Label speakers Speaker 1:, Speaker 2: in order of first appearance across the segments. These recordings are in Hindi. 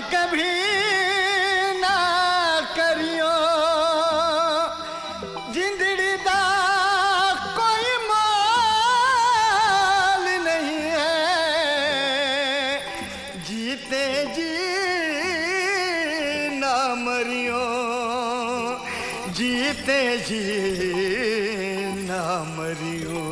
Speaker 1: कभी ना करियो जिंदड़ी दा कोई मोल नहीं है, जीते जी ना मरियो, जीते जी ना मरियो।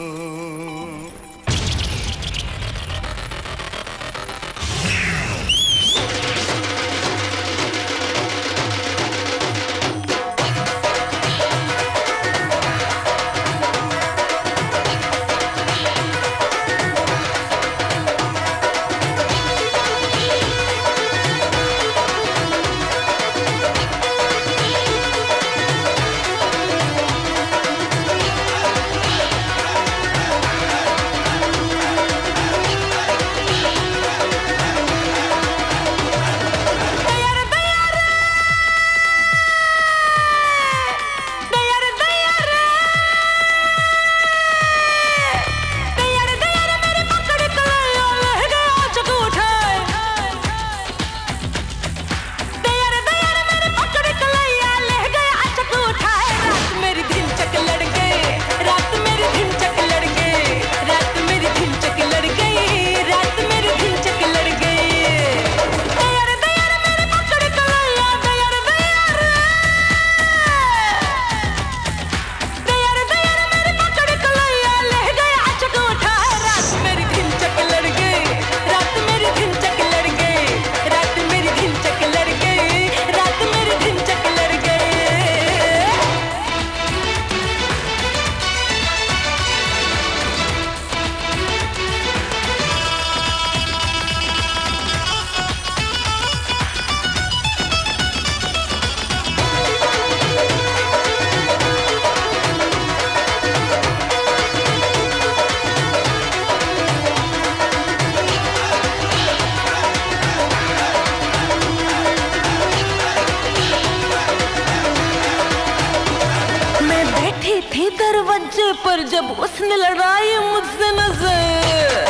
Speaker 2: थी दरवाजे पर जब उसने लड़ाई मुझसे नजर,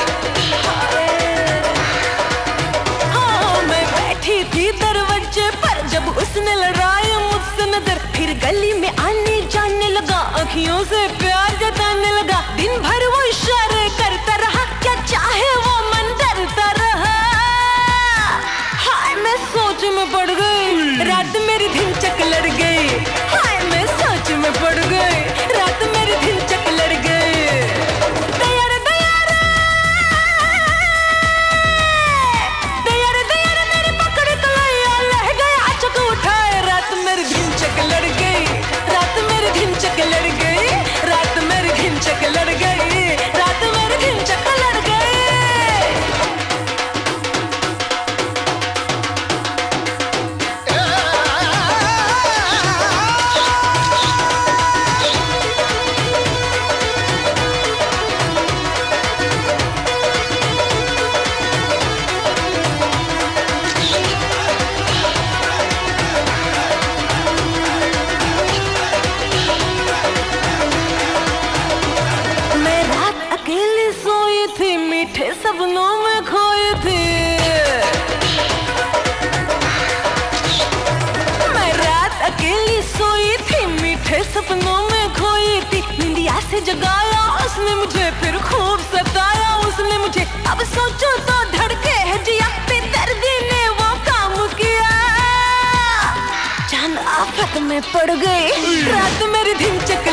Speaker 2: हाँ मैं बैठी थी दरवाजे पर जब उसने लड़ाई मुझसे नजर। फिर गली में आने जाने लगा, आँखियों से प्यार जताने लगा। दिन भर वो इशारे करता रहा, क्या चाहे वो मन डरता रहा। हाय मैं सोच में पड़ गई, रात मेरी धिनचक लड़ गई। हाय मैं सोच में पड़ गई, रात मेरी धिनचक लड़ गई। दया रे दया रे, दया रे दया रे मेरी पकड़ कलैया लह गया अचक उठाए। रात मेरी धिनचक लड़ गई, रात मेरी धिनचक लड़ गई, रात मेरी धिनचक लड़ गई, रात मेरी धिनचक लड़ गई। मीठे सपनों में खोई थी मैं, रात अकेली सोई थी, मीठे सपनों में खोई थी। निंदिया से जगाया उसने मुझे, फिर खूब सताया उसने मुझे। अब सोचो तो धड़के है जिया, बेदर्दी ने वो काम किया। जान आफत में पड़ गई, रात मेरी धिनचक